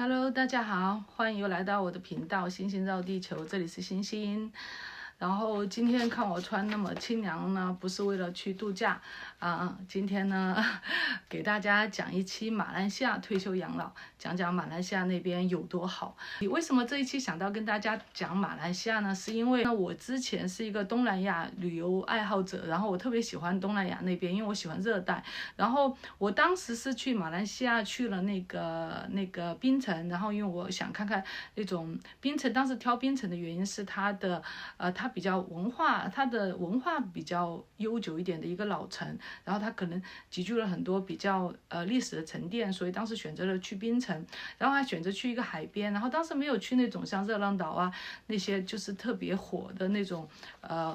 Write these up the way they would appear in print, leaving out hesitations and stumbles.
Hello，大家好，欢迎又来到我的频道《星星绕地球》，这里是星星。然后今天看我穿那么清凉呢，不是为了去度假今天呢，给大家讲一期马来西亚退休养老，讲讲马来西亚那边有多好。你为什么这一期想到跟大家讲马来西亚呢？是因为我之前是一个东南亚旅游爱好者，然后我特别喜欢东南亚那边，因为我喜欢热带。然后我当时是去马来西亚去了那个槟城，然后因为我想看看那种槟城，当时挑槟城的原因是它的它比较它的文化比较悠久一点的一个老城，然后它可能集聚了很多比较历史的沉淀，所以当时选择了去槟城，然后还选择去一个海边，然后当时没有去那种像热浪岛啊那些就是特别火的那种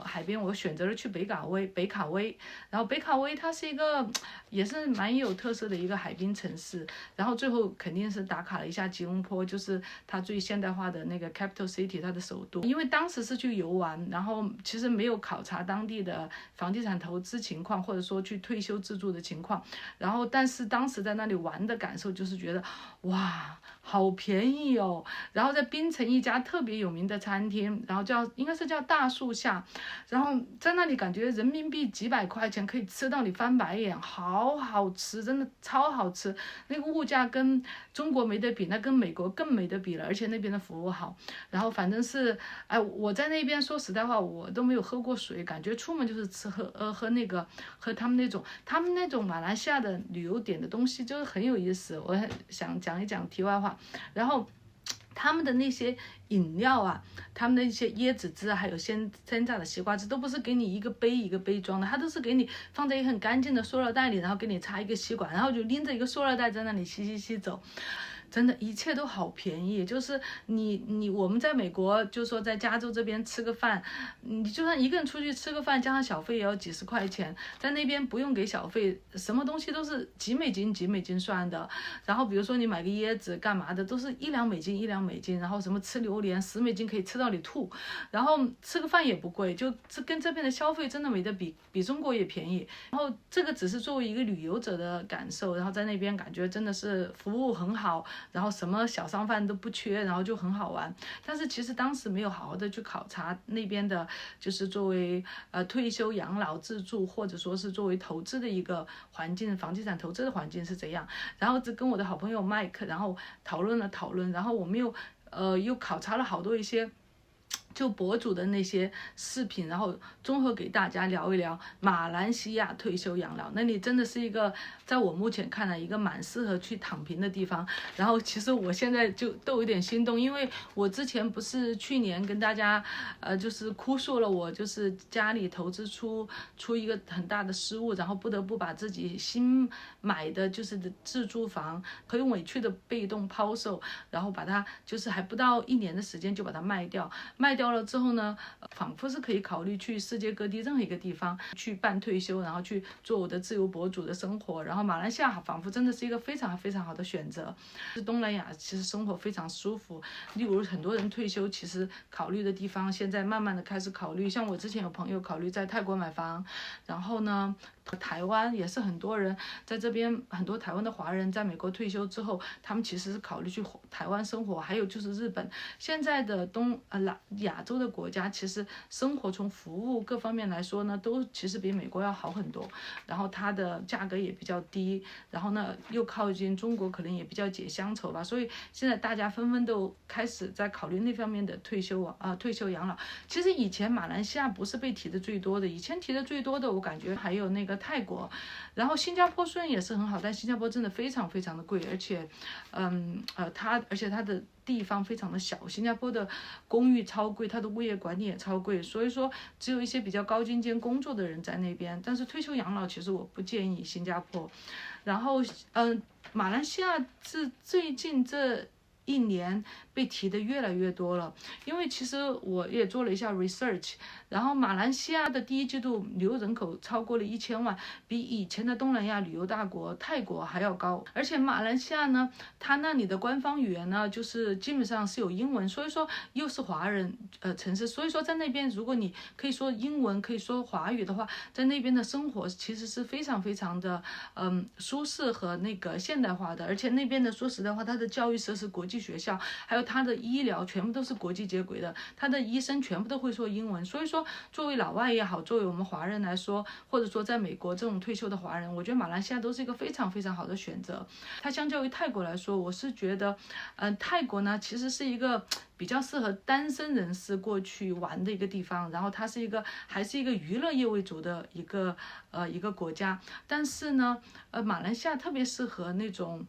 海边，我选择了去北卡威，然后北卡威它是一个也是蛮有特色的一个海滨城市，然后最后肯定是打卡了一下吉隆坡，就是它最现代化的那个 capital city， 它的首都。因为当时是去游玩，然后其实没有考察当地的房地产投资情况，或者说去退休自住的情况，然后但是当时在那里玩的感受就是觉得哇好便宜哦，然后在槟城一家特别有名的餐厅，然后应该是叫大树下，然后在那里感觉人民币几百块钱可以吃到你翻白眼，好好吃，真的超好吃，那个物价跟中国没得比，那跟美国更没得比了，而且那边的服务好，然后反正是我在那边说实在话我都没有喝过水，感觉出门就是喝他们那种马来西亚的旅游点的东西就是很有意思，我想讲一讲题外话。然后他们的那些饮料啊，他们的一些椰子汁啊，还有鲜榨的西瓜汁，都不是给你一个杯一个杯装的，它都是给你放在一个很干净的塑料袋里，然后给你插一个吸管，然后就拎着一个塑料袋在那里吸走。真的，一切都好便宜。就是我们在美国，就说在加州这边吃个饭，你就算一个人出去吃个饭，加上小费也要几十块钱，在那边不用给小费，什么东西都是几美金算的。然后比如说你买个椰子干嘛的，都是一两美金，然后什么吃榴莲$10可以吃到你吐，然后吃个饭也不贵，就跟这边的消费真的没得比，比中国也便宜。然后这个只是作为一个旅游者的感受，然后在那边感觉真的是服务很好。然后什么小商贩都不缺，然后就很好玩。但是其实当时没有好好的去考察那边的，就是作为退休养老自住，或者说是作为投资的一个环境，房地产投资的环境是怎样。然后跟我的好朋友麦克，然后讨论，然后我们又考察了好多一些。就博主的那些视频，然后综合给大家聊一聊马来西亚退休养老。那里真的是一个，在我目前看来一个蛮适合去躺平的地方。然后其实我现在就都有点心动，因为我之前不是去年跟大家就是哭诉了，我就是家里投资出一个很大的失误，然后不得不把自己新买的就是的自住房很委屈的被动抛售，然后把它就是还不到1年的时间就把它卖掉了之后呢，仿佛是可以考虑去世界各地任何一个地方去办退休，然后去做我的自由博主的生活。然后马来西亚仿佛真的是一个非常非常好的选择。东南亚其实生活非常舒服，例如很多人退休其实考虑的地方，现在慢慢的开始考虑，像我之前有朋友考虑在泰国买房，然后呢台湾也是很多人在这边，很多台湾的华人在美国退休之后，他们其实是考虑去台湾生活。还有就是日本，现在的亚洲的国家，其实生活从服务各方面来说呢，都其实比美国要好很多。然后它的价格也比较低，然后呢又靠近中国，可能也比较解乡愁吧。所以现在大家纷纷都开始在考虑那方面的退休养老。其实以前马来西亚不是被提的最多的，以前提的最多的我感觉还有那个泰国，然后新加坡虽然也是很好，但新加坡真的非常非常的贵，而且它的地方非常的小，新加坡的公寓超贵，它的物业管理也超贵，所以说只有一些比较高精尖工作的人在那边。但是退休养老其实我不建议新加坡。然后马来西亚是最近这1年被提的越来越多了，因为其实我也做了一下 research， 然后马来西亚的第1季度旅游人口超过了1000万，比以前的东南亚旅游大国泰国还要高。而且马来西亚呢，它那里的官方语言呢，就是基本上是有英文，所以说又是华人城市，所以说在那边如果你可以说英文，可以说华语的话，在那边的生活其实是非常非常的舒适和那个现代化的。而且那边的说实在话，它的教育设施国际际学校，还有它的医疗全部都是国际接轨的，它的医生全部都会说英文。所以说，作为老外也好，作为我们华人来说，或者说在美国这种退休的华人，我觉得马来西亚都是一个非常非常好的选择。它相较于泰国来说，我是觉得，泰国呢其实是一个比较适合单身人士过去玩的一个地方，然后它是一个还是一个娱乐业为主的一个国家。但是呢，马来西亚特别适合那种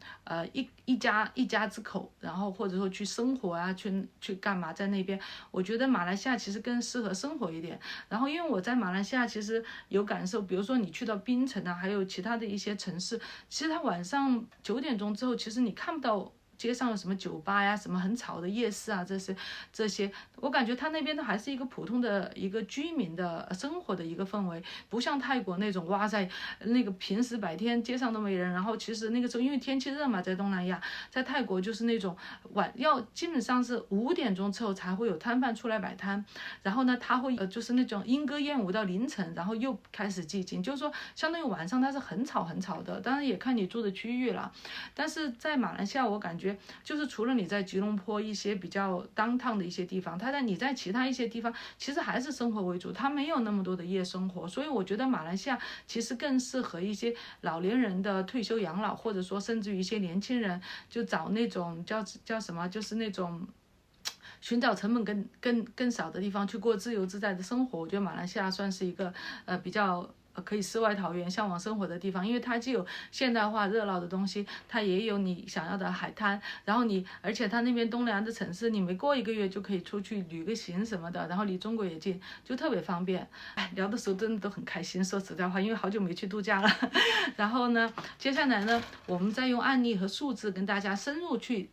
一家之口，然后或者说去生活啊，去干嘛在那边。我觉得马来西亚其实更适合生活一点。然后因为我在马来西亚其实有感受，比如说你去到槟城啊，还有其他的一些城市，其实它晚上9点钟之后，其实你看不到街上有什么酒吧呀，什么很吵的夜市啊，这些，我感觉他那边都还是一个普通的一个居民的生活的一个氛围，不像泰国那种哇塞，那个平时白天街上都没人，然后其实那个时候因为天气热嘛，在东南亚，在泰国就是那种基本上是5点钟之后才会有摊贩出来摆摊，然后呢他会就是那种莺歌燕舞到凌晨，然后又开始寂静，就是说相当于晚上它是很吵很吵的，当然也看你住的区域了。但是在马来西亚我感觉就是除了你在吉隆坡一些比较downtown的一些地方，你在其他一些地方其实还是生活为主，它没有那么多的夜生活，所以我觉得马来西亚其实更适合一些老年人的退休养老，或者说甚至于一些年轻人就找那种叫什么，就是那种寻找成本更少的地方去过自由自在的生活。我觉得马来西亚算是一个比较可以世外桃源向往生活的地方，因为它既有现代化热闹的东西，它也有你想要的海滩，然后而且它那边东南亚的城市，你每过1个月就可以出去旅个行什么的，然后离中国也近，就特别方便。聊的时候真的都很开心，说实在话，因为好久没去度假了。然后呢，接下来呢，我们再用案例和数字跟大家深入去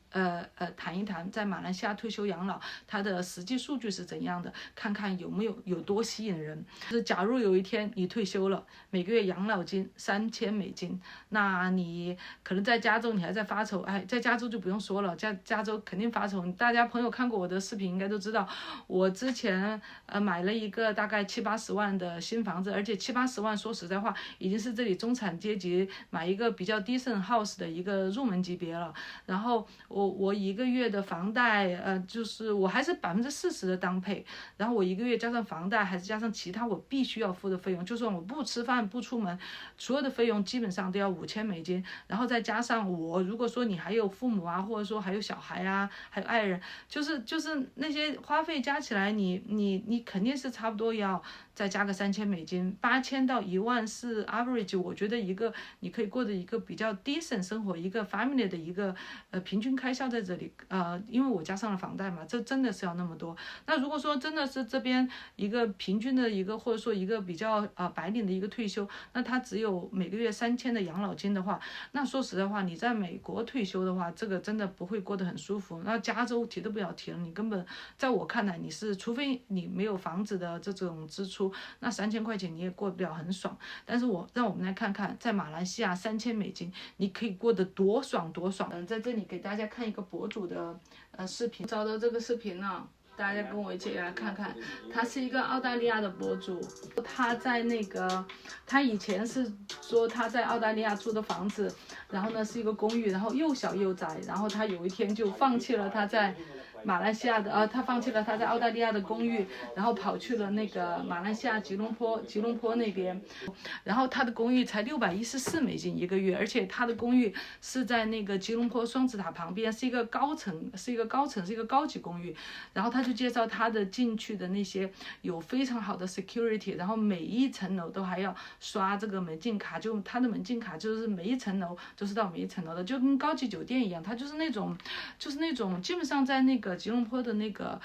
谈一谈，在马来西亚退休养老它的实际数据是怎样的，看看有多吸引人。就是假如有一天你退休了，每个月养老金$3000，那你可能在加州你还在发愁，在加州就不用说了，加州肯定发愁。大家朋友看过我的视频应该都知道，我之前买了一个大概70-80万的新房子，而且70-80万说实在话已经是这里中产阶级买一个比较decent house的一个入门级别了。然后我1个月的房贷就是我还是40%的当配，然后我1个月加上房贷还是加上其他我必须要付的费用，就算我不吃饭不出门，所有的费用基本上都要$5000，然后再加上如果说你还有父母啊，或者说还有小孩啊，还有爱人，就是那些花费加起来，你肯定是差不多要再加个$3000，8000到1万是 average， 我觉得一个你可以过的一个比较 decent 生活，一个 family 的一个平均开销在这里。因为我加上了房贷嘛，这真的是要那么多。那如果说真的是这边一个平均的一个，或者说一个比较白领的一个退休，那他只有每个月3000的养老金的话，那说实在话，你在美国退休的话，这个真的不会过得很舒服。那加州提都不要提了，你根本在我看来，除非你没有房子的这种支出，那3000块钱你也过不了很爽。但是让我们来看看，在马来西亚$3000，你可以过得多爽多爽。在这里给大家看一个博主的视频，找到这个视频呢。大家跟我一起来看看，他是一个澳大利亚的博主，他以前是说他在澳大利亚租的房子，然后呢是一个公寓，然后又小又窄，然后他有一天就放弃了他在马来西亚的他放弃了他在澳大利亚的公寓，然后跑去了那个马来西亚吉隆坡那边，然后他的公寓才$614一个月，而且他的公寓是在那个吉隆坡双子塔旁边，是一个高级公寓。然后他就介绍他的进去的那些有非常好的 security， 然后每一层楼都还要刷这个门禁卡，就他的门禁卡就是每一层楼都是到每一层楼的，就跟高级酒店一样。他就是那种基本上在那个吉隆坡的那个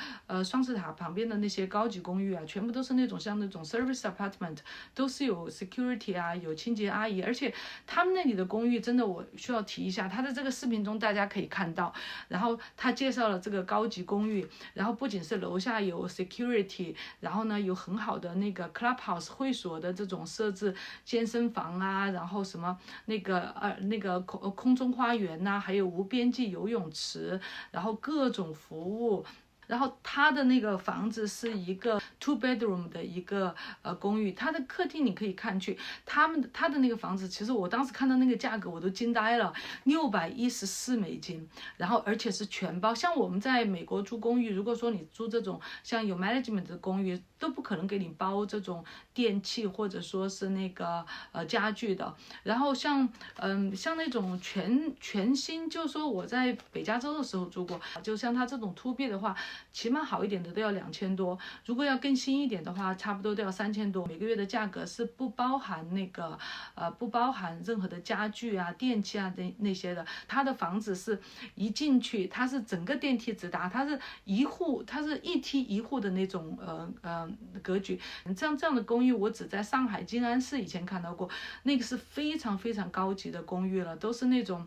双子塔旁边的那些高级公寓啊，全部都是那种像那种 service apartment， 都是有 security 啊，有清洁阿姨，而且他们那里的公寓真的我需要提一下，他在这个视频中大家可以看到，然后他介绍了这个高级公寓，然后不仅是楼下有 security， 然后呢有很好的那个 clubhouse 会所的这种设置，健身房啊，然后什么那个空中花园呐，还有无边际游泳池，然后各种服务。然后他的那个房子是一个 two bedroom 的一个公寓，他的客厅你可以看去，他的那个房子，其实我当时看到那个价格我都惊呆了，$614，然后而且是全包。像我们在美国租公寓，如果说你租这种像有 management 的公寓，都不可能给你包这种电器或者说是那个家具的。然后像那种全新，就是说我在北加州的时候租过，就像它这种 to B 的话，起码好一点的都要2000多，如果要更新一点的话，差不多都要3000多。每个月的价格是不包含那个不包含任何的家具啊、电器啊那些的。它的房子是一进去，它是整个电梯直达，它是一户，它是一梯一户的那种格局。这样的公寓，我只在上海静安寺以前看到过，那个是非常非常高级的公寓了，都是那种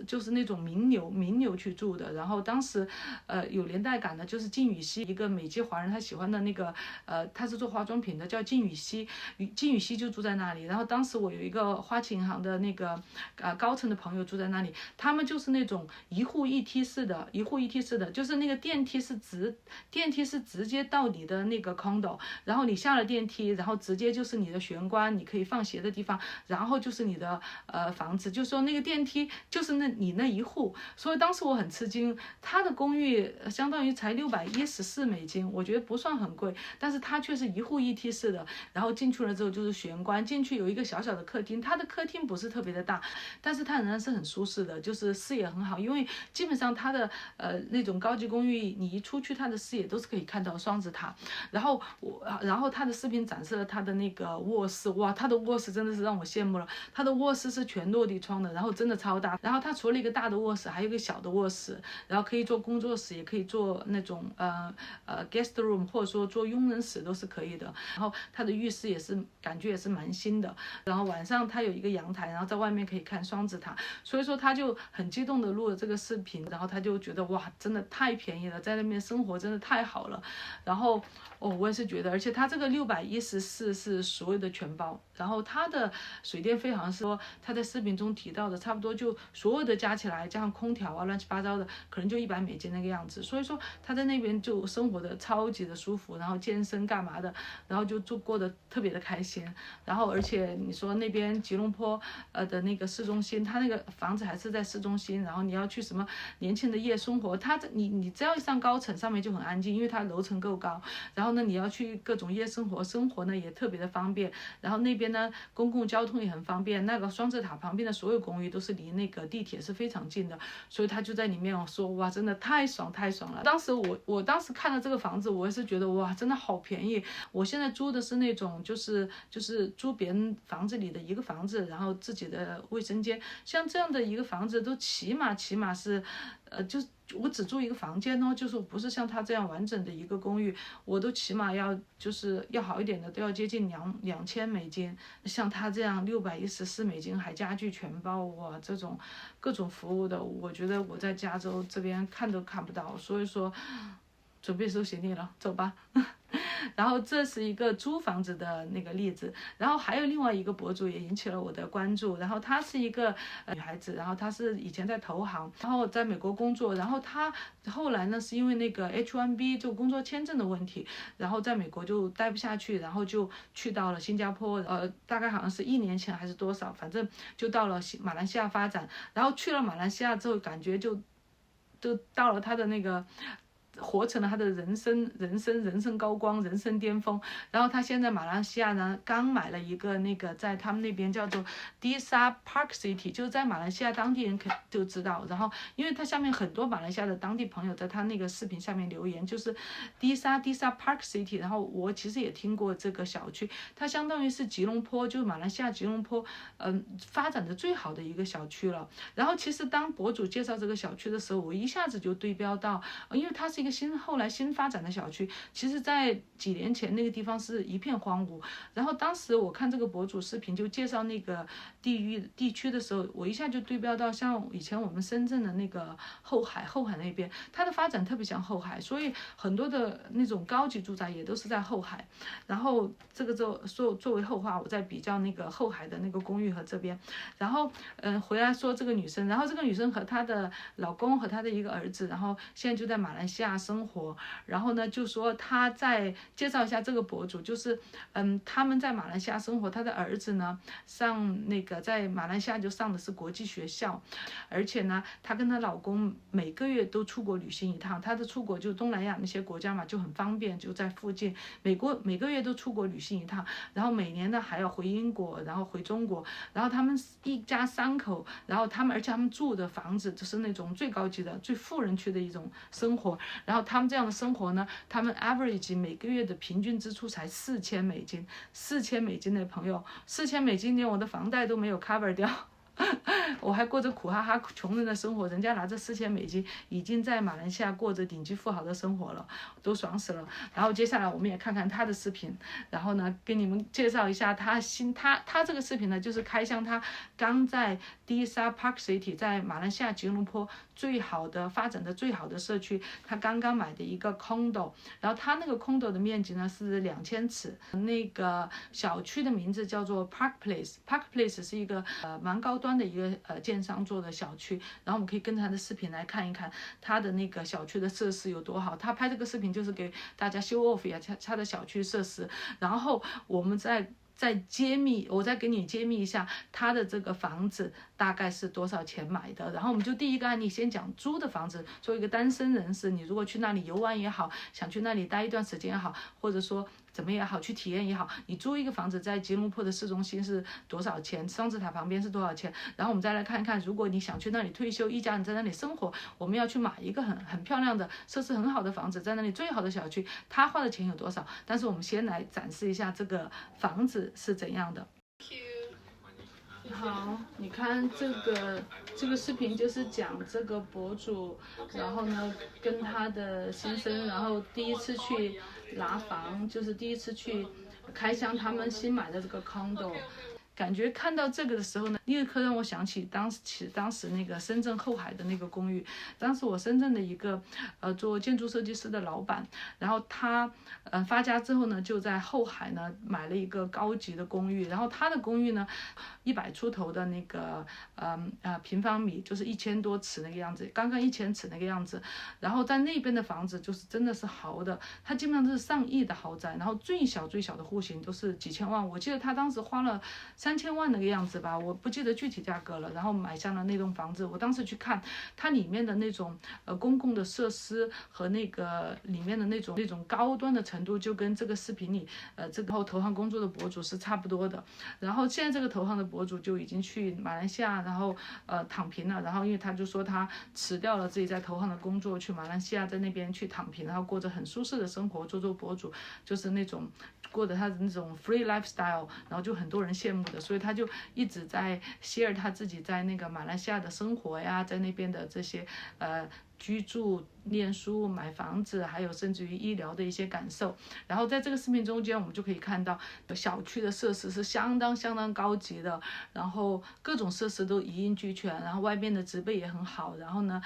就是那种名流去住的。然后当时有年代感的，就是靳禹锡，一个美籍华人，他喜欢的那个他是做化妆品的，叫靳禹锡，靳禹锡就住在那里。然后当时我有一个花旗银行的那个高层的朋友住在那里，他们就是那种一户一梯式的，就是那个电梯是直接到你的那个 condo， 然后你下了电梯，然后直接就是你的玄关，你可以放鞋的地方，然后就是你的房子，就说那个电梯就是你那一户。所以当时我很吃惊，他的公寓相当于才$614，我觉得不算很贵，但是它却是一户一梯式的。然后进去了之后就是玄关，进去有一个小小的客厅，它的客厅不是特别的大，但是它仍然是很舒适的，就是视野很好。因为基本上它的那种高级公寓，你一出去它的视野都是可以看到双子塔。然后他的视频展示了他的那个卧室，哇，他的卧室真的是让我羡慕了。他的卧室是全落地窗的，然后真的超大。然后他除了一个大的卧室，还有一个小的卧室，然后可以做工作室，也可以做那种guest room， 或者说做佣人室都是可以的。然后他的浴室也是感觉也是蛮新的。然后晚上他有一个阳台，然后在外面可以看双子塔，所以说他就很激动的录了这个视频。然后他就觉得哇，真的太便宜了，在那边生活真的太好了。然后我也是觉得，而且他这个614是所有的全包，然后他的水电费好像是说他在视频中提到的，差不多就所有的加起来，加上空调啊乱七八糟的，可能就$100那个样子。所以说他在那边就生活的超级的舒服，然后健身干嘛的，然后就过得特别的开心。然后而且你说那边吉隆坡的那个市中心，他那个房子还是在市中心，然后你要去什么年轻的夜生活，你只要一上高层，上面就很安静，因为它楼层够高。然后呢，你要去各种夜生活呢也特别的方便。然后那边呢，公共交通也很方便。那个双子塔旁边的所有公寓都是离那个地铁是非常近的，所以他就在里面说，哇，真的太爽了。当时我当时看到这个房子，我也是觉得哇，真的好便宜。我现在租的是那种就是租别人房子里的一个房子，然后自己的卫生间，像这样的一个房子都起码是就我只住一个房间哦，就是不是像他这样完整的一个公寓，我都起码要好一点的都要接近$2000。像他这样$614还家具全包，哇，这种各种服务的，我觉得我在加州这边看都看不到。所以说准备收行李了，走吧。然后这是一个租房子的那个例子。然后还有另外一个博主也引起了我的关注，然后她是一个女孩子，然后她是以前在投行，然后在美国工作，然后她后来呢是因为那个 H1B 就工作签证的问题，然后在美国就待不下去，然后就去到了新加坡，大概好像是1年前还是多少，反正就到了马来西亚发展。然后去了马来西亚之后，感觉就到了她的那个活成了他的人生高光，人生巅峰。然后他现在马来西亚呢，刚买了一个那个在他们那边叫做 Disa Park City， 就是在马来西亚当地人就知道。然后因为他下面很多马来西亚的当地朋友在他那个视频下面留言，就是 Disa Park City。然后我其实也听过这个小区，它相当于是吉隆坡，就是马来西亚吉隆坡发展的最好的一个小区了。然后其实当博主介绍这个小区的时候，我一下子就对标到，因为它是一个后来新发展的小区，其实在几年前那个地方是一片荒芜。然后当时我看这个博主视频就介绍那个地区的时候，我一下就对标到像以前我们深圳的那个后海那边，它的发展特别像后海，所以很多的那种高级住宅也都是在后海。然后这个就作为后话，我在比较那个后海的那个公寓和这边。然后回来说这个女生，然后这个女生和她的老公和她的一个儿子，然后现在就在马来西亚生活。然后呢，就说他在介绍一下这个博主，就是他们在马来西亚生活，他的儿子呢在马来西亚就上的是国际学校，而且呢，她跟她老公每个月都出国旅行一趟，她的出国就东南亚那些国家嘛，就很方便，就在附近，每个月都出国旅行一趟，然后每年呢还要回英国，然后回中国，然后他们一家3口，然后而且他们住的房子就是那种最高级的、最富人区的一种生活，然后他们这样的生活呢，他们 average 每个月的平均支出才$4000的朋友，$4000连我的房贷都没有 cover 掉。我还过着苦哈哈穷人的生活，人家拿着$4000已经在马来西亚过着顶级富豪的生活了，都爽死了。然后接下来我们也看看他的视频，然后呢给你们介绍一下他这个视频呢，就是开箱他刚在Desa Park City 在马来西亚吉隆坡发展的最好的社区，他刚刚买的一个 condo， 然后他那个 condo 的面积呢是2000尺，那个小区的名字叫做 Park Place，Park Place 是一个蛮高端的一个建商做的小区，然后我们可以跟着他的视频来看一看他的那个小区的设施有多好。他拍这个视频就是给大家 show off 一下他的小区设施，然后我们我再给你揭秘一下他的这个房子大概是多少钱买的。然后我们就第一个案例先讲租的房子，作为一个单身人士，你如果去那里游玩也好，想去那里待一段时间也好，或者说怎么也好，去体验也好，你租一个房子在吉隆坡的市中心是多少钱，双子塔旁边是多少钱。然后我们再来看一看，如果你想去那里退休，一家人在那里生活，我们要去买一个很漂亮的设施很好的房子，在那里最好的小区，他花的钱有多少。但是我们先来展示一下这个房子是怎样的。好，你看这个视频就是讲这个博主，然后呢跟他的先生，然后第一次去拿房，就是第一次去开箱他们新买的这个 condo。感觉看到这个的时候呢，立刻让我想起当时那个深圳后海的那个公寓。当时我深圳的一个做建筑设计师的老板，然后他发家之后呢，就在后海呢买了一个高级的公寓，然后他的公寓呢100出头的那个平方米，就是1000多尺那个样子，刚刚1000尺那个样子。然后在那边的房子就是真的是豪的，它基本上都是上亿的豪宅，然后最小的户型都是几千万。我记得他当时花了3000万那个样子吧，我不记得具体价格了。然后买下了那栋房子，我当时去看它里面的那种公共的设施和那个里面的那种高端的程度，就跟这个视频里这个投行工作的博主是差不多的。然后现在这个投行的博主就已经去马来西亚，然后躺平了。然后因为他就说他辞掉了自己在投行的工作，去马来西亚在那边去躺平，然后过着很舒适的生活，做博主，就是那种过着他的那种 free lifestyle， 然后就很多人羡慕的。所以他就一直在 share 他自己在那个马来西亚的生活呀，在那边的这些居住、念书、买房子，还有甚至于医疗的一些感受。然后在这个视频中间，我们就可以看到小区的设施是相当高级的，然后各种设施都一应俱全，然后外边的植被也很好。然后呢，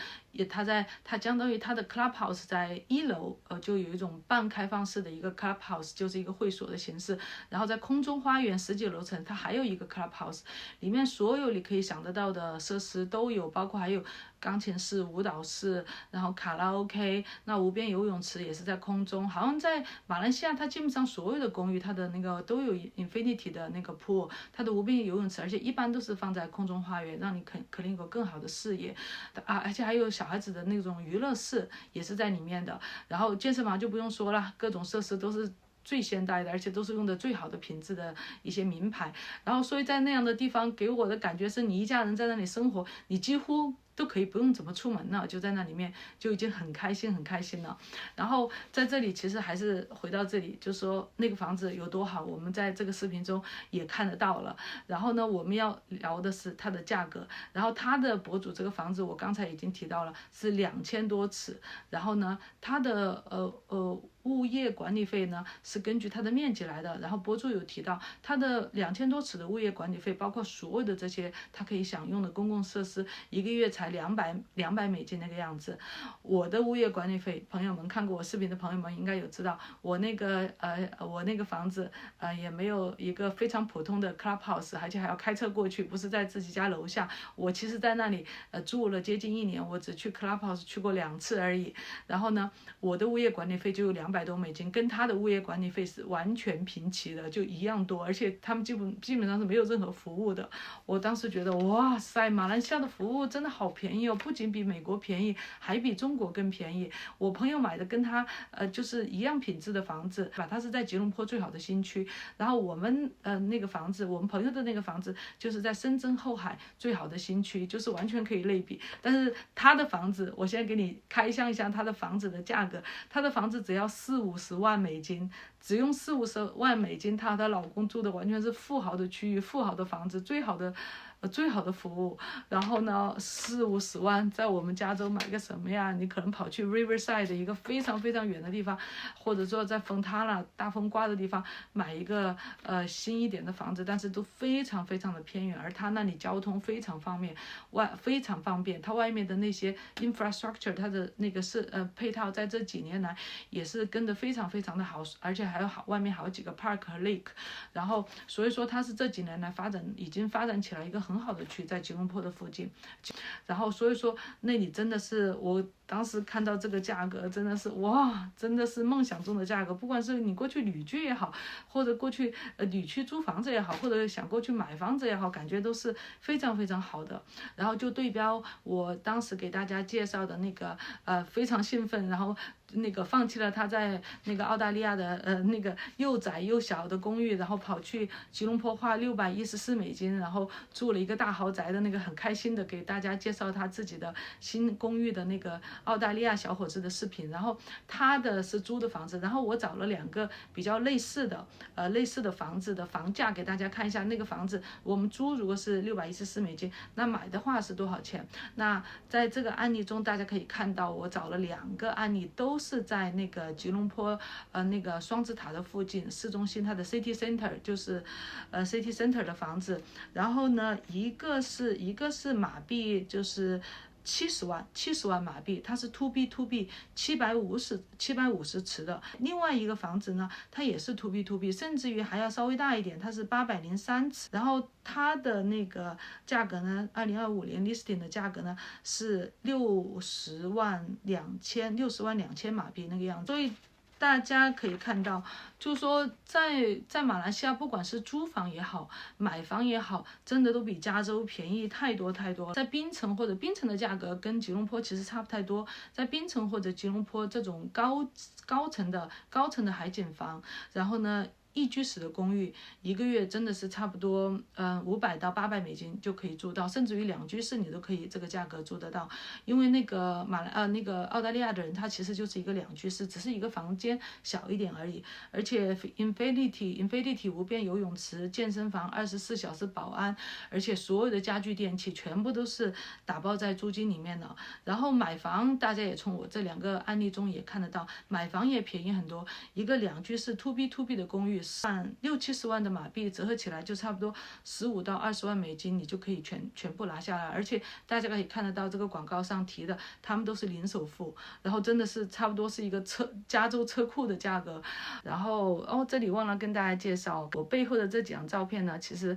它相当于它的 clubhouse 在1楼，就有一种半开放式的一个 clubhouse， 就是一个会所的形式。然后在空中花园10几楼层，它还有一个 clubhouse， 里面所有你可以想得到的设施都有，包括还有钢琴室、舞蹈室，然后卡拉 OK， 那无边游泳池也是在空中。好像在马来西亚，它基本上所有的公寓，它的那个都有 infinity 的那个 pool， 它的无边游泳池，而且一般都是放在空中花园，让你可能有更好的视野啊，而且还有小孩子的那种娱乐室也是在里面的。然后健身房就不用说了，各种设施都是最现代的，而且都是用的最好的品质的一些名牌。然后所以在那样的地方给我的感觉是，你一家人在那里生活，你几乎都可以不用怎么出门了，就在那里面就已经很开心了。然后在这里其实还是回到这里，就说那个房子有多好，我们在这个视频中也看得到了。然后呢，我们要聊的是它的价格。然后它的博主这个房子我刚才已经提到了，是2000多尺。然后呢，它的物业管理费呢是根据它的面积来的。然后博主有提到，它的2000多尺的物业管理费，包括所有的这些它可以享用的公共设施，一个月才才200美金那个样子。我的物业管理费，朋友们看过我视频的朋友们应该有知道，我那个房子也没有一个非常普通的 clubhouse， 而且还要开车过去，不是在自己家楼下。我其实在那里住了接近1年，我只去 clubhouse 去过2次而已。然后呢，我的物业管理费就有200多美金，跟他的物业管理费是完全平齐的，就一样多，而且他们基本上是没有任何服务的。我当时觉得哇塞，马来西亚的服务真的好便宜哦，不仅比美国便宜，还比中国更便宜。我朋友买的跟他就是一样品质的房子，他是在吉隆坡最好的新区，然后我们那个房子，我们朋友的那个房子就是在深圳后海最好的新区，就是完全可以类比。但是他的房子，我现在给你开箱一下他的房子的价格，他的房子只要40-50万美金，只用40-50万美金，她和她老公住的完全是富豪的区域，富豪的房子，最好的服务。然后呢，40-50万在我们加州买个什么呀？你可能跑去 Riverside 一个非常非常远的地方，或者说在风塔拉大风刮的地方买一个新一点的房子，但是都非常非常的偏远，而他那里交通非常方便，非常方便。他外面的那些 infrastructure， 它的那个配套，在这几年来也是跟得非常非常的好，而且还有外面好几个 park 和 lake。然后所以说它是这几年来已经发展起来一个很好的区，在吉隆坡的附近。然后所以说那里真的是，我当时看到这个价格真的是哇，真的是梦想中的价格。不管是你过去旅居也好，或者过去旅区租房子也好，或者想过去买房子也好，感觉都是非常非常好的。然后就对标我当时给大家介绍的那个非常兴奋，然后那个放弃了他在那个澳大利亚的那个又窄又小的公寓，然后跑去吉隆坡花614美金，然后住了一个大豪宅的那个，很开心的给大家介绍他自己的新公寓的那个澳大利亚小伙子的视频。然后他的是租的房子，然后我找了2个比较类似的房子的房价给大家看一下。那个房子我们租如果是614美金，那买的话是多少钱？那在这个案例中大家可以看到，我找了2个案例，都是在那个吉隆坡那个双子塔的附近市中心，它的 City Center 就是City Center 的房子。然后呢，一个是马币就是70万马币，它是 to B 750尺的。另外一个房子呢，它也是 to B， 甚至于还要稍微大一点，它是803尺。然后它的那个价格呢，2025年 listing 的价格呢是60万2千马币那个样子。所以大家可以看到，就是说在马来西亚，不管是租房也好，买房也好，真的都比加州便宜太多太多。在槟城的价格跟吉隆坡其实差不太多，在槟城或者吉隆坡这种高层的海景房，然后呢1居室的公寓，1个月真的是差不多500到800美金就可以住到，甚至于2居室你都可以这个价格住得到。因为那个那个澳大利亚的人，他其实就是一个2居室，只是一个房间小一点而已。而且 Infinity 无边游泳池、健身房、24小时保安，而且所有的家具电器全部都是打包在租金里面的。然后买房，大家也从我这2个案例中也看得到，买房也便宜很多。一个2居室 to B 的公寓60-70万的马币，折合起来就差不多15到20万美金，你就可以全部拿下来。而且大家可以看得到这个广告上提的，他们都是零首付，然后真的是差不多是一个加州车库的价格。然后这里忘了跟大家介绍，我背后的这几张照片呢，其实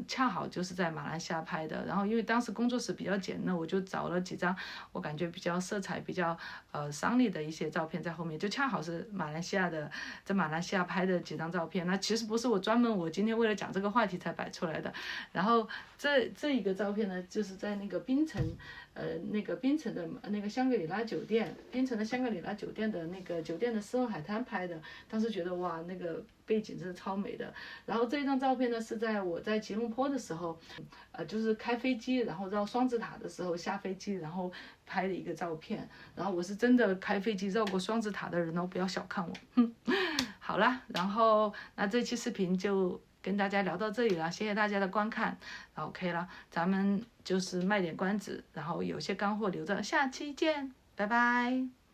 恰好就是在马来西亚拍的。然后因为当时工作室比较简陋，我就找了几张我感觉比较色彩比较商业的一些照片在后面，就恰好是在马来西亚拍的几张照片。那其实不是我今天为了讲这个话题才摆出来的。然后这一个照片呢，就是在那个槟城的那个香格里拉酒店，槟城的香格里拉酒店的那个酒店的私人海滩拍的。当时觉得哇，那个背景真是超美的。然后这张照片呢，是在我在吉隆坡的时候，就是开飞机然后绕双子塔的时候下飞机，然后拍的一个照片。然后我是真的开飞机绕过双子塔的人哦，不要小看我。好啦，然后那这期视频就跟大家聊到这里了，谢谢大家的观看。OK 了，咱们就是卖点关子，然后有些干货留着，下期见，拜拜。